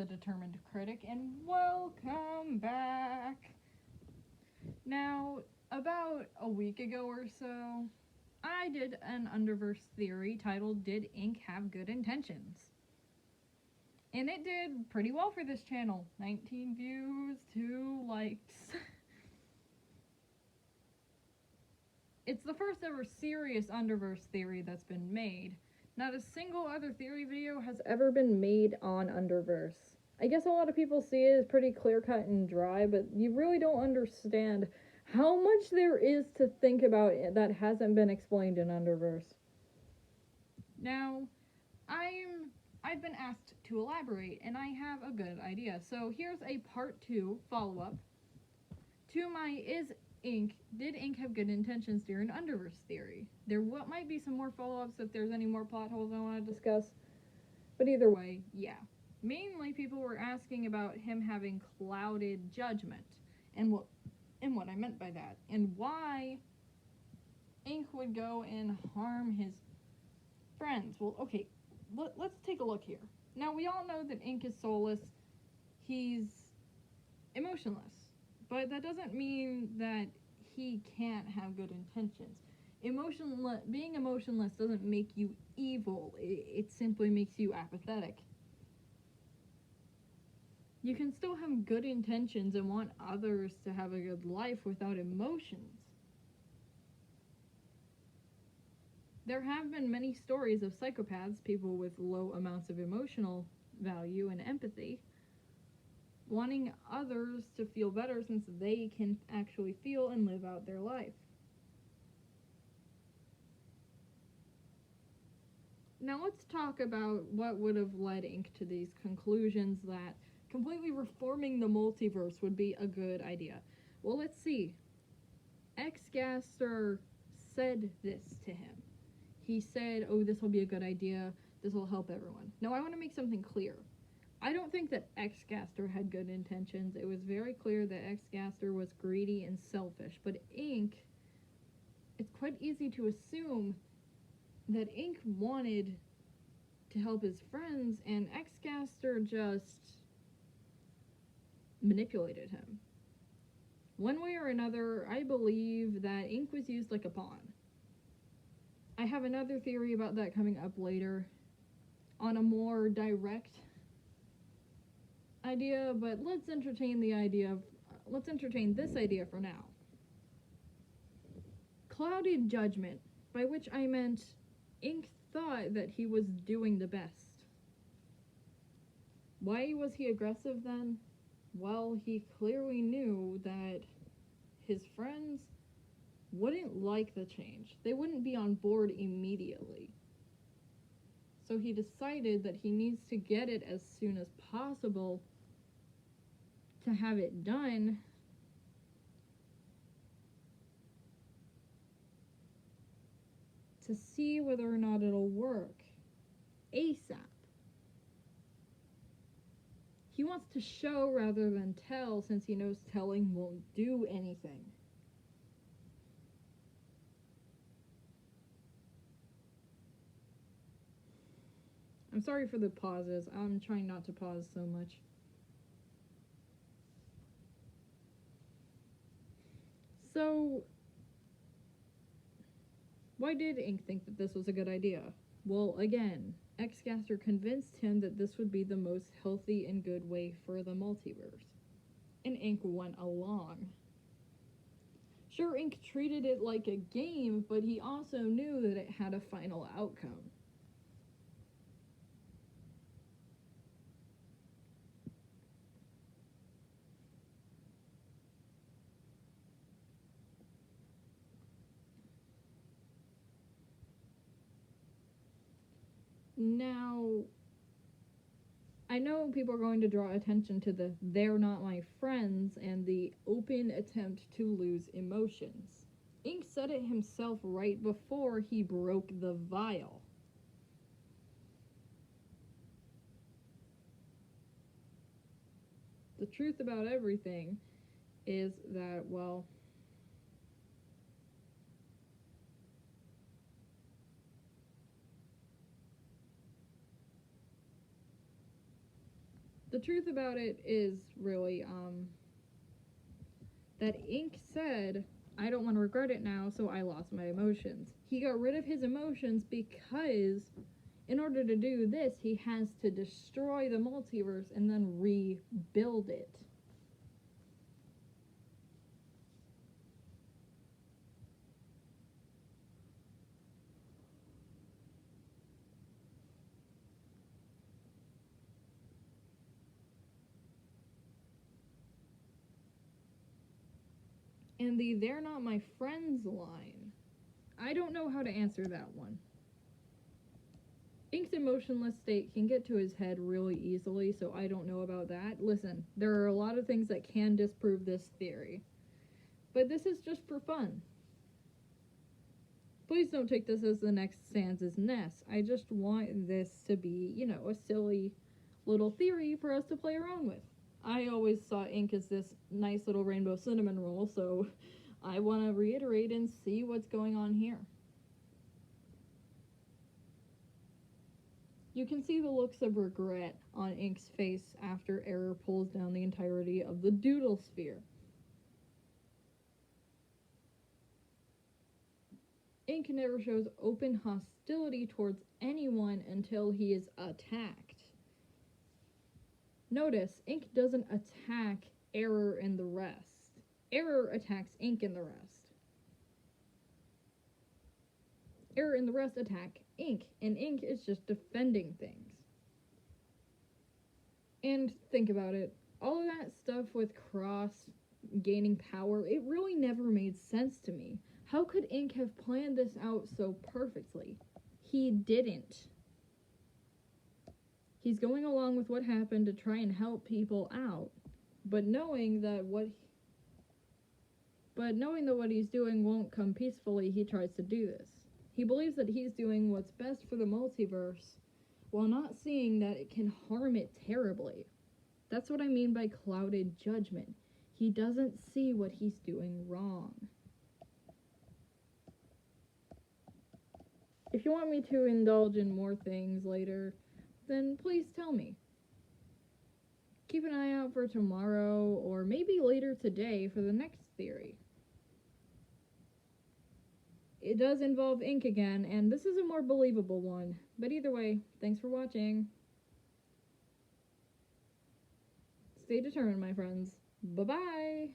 the Determined Critic, and welcome back. Now, about a week ago or so, I did an Underverse theory titled Did Ink Have Good Intentions? And it did pretty well for this channel. 19 views, 2 likes. It's the first ever serious Underverse theory that's been made. Not a single other theory video has ever been made on Underverse. I guess a lot of people see it as pretty clear-cut and dry, but you really don't understand how much there is to think about that hasn't been explained in Underverse. Now, I've been asked to elaborate, and I have a good idea. So here's a part 2 follow-up to my did Ink have good intentions during Underverse theory? There might be some more follow-ups if there's any more plot holes I want to discuss. But either way, yeah. Mainly people were asking about him having clouded judgment and what I meant by that, and why Ink would go and harm his friends. Well, okay, let's take a look here. Now, we all know that Ink is soulless. He's emotionless. But that doesn't mean that he can't have good intentions. Being emotionless doesn't make you evil. It simply makes you apathetic. You can still have good intentions and want others to have a good life without emotions. There have been many stories of psychopaths, people with low amounts of emotional value and empathy, wanting others to feel better since they can actually feel and live out their life. Now let's talk about what would have led Ink to these conclusions that completely reforming the multiverse would be a good idea. Well, let's see. X-Gaster said this to him. He said, oh, this will be a good idea. This will help everyone. Now, I want to make something clear. I don't think that X-Gaster had good intentions. It was very clear that X-Gaster was greedy and selfish. But Ink, it's quite easy to assume that Ink wanted to help his friends, and X-Gaster just manipulated him. One way or another, I believe that Ink was used like a pawn. I have another theory about that coming up later on a more direct idea, but let's entertain this idea for now. Clouded judgment, by which I meant Ink thought that he was doing the best. Why was he aggressive then? Well, he clearly knew that his friends wouldn't like the change. They wouldn't be on board immediately. So he decided that he needs to get it as soon as possible to have it done to see whether or not it'll work ASAP. He wants to show rather than tell, since he knows telling won't do anything. I'm sorry for the pauses. I'm trying not to pause so much. So, why did Ink think that this was a good idea? Well, again, X-Gaster convinced him that this would be the most healthy and good way for the multiverse. And Ink went along. Sure, Ink treated it like a game, but he also knew that it had a final outcome. Now, I know people are going to draw attention to the "they're not my friends" and the open attempt to lose emotions. Ink said it himself right before he broke the vial. The truth about everything is that, well, The truth about it is really, that Ink said, I don't want to regret it now, so I lost my emotions. He got rid of his emotions because in order to do this, he has to destroy the multiverse and then rebuild it. And the "they're not my friends" line, I don't know how to answer that one. Ink's emotionless state can get to his head really easily, so I don't know about that. Listen, there are a lot of things that can disprove this theory, but this is just for fun. Please don't take this as the next Sans' Nest. I just want this to be, a silly little theory for us to play around with. I always saw Ink as this nice little rainbow cinnamon roll, so I want to reiterate and see what's going on here. You can see the looks of regret on Ink's face after Error pulls down the entirety of the Doodle Sphere. Ink never shows open hostility towards anyone until he is attacked. Notice, Ink doesn't attack Error and the rest. Error attacks Ink and the rest. Error and the rest attack Ink, and Ink is just defending things. And think about it, all of that stuff with Cross gaining power, it really never made sense to me. How could Ink have planned this out so perfectly? He didn't. He's going along with what happened to try and help people out, but knowing that what he's doing won't come peacefully, he tries to do this. He believes that he's doing what's best for the multiverse, while not seeing that it can harm it terribly. That's what I mean by clouded judgment. He doesn't see what he's doing wrong. If you want me to indulge in more things later, then please tell me. Keep an eye out for tomorrow, or maybe later today, for the next theory. It does involve Ink again, and this is a more believable one. But either way, thanks for watching. Stay determined, my friends. Bye-bye!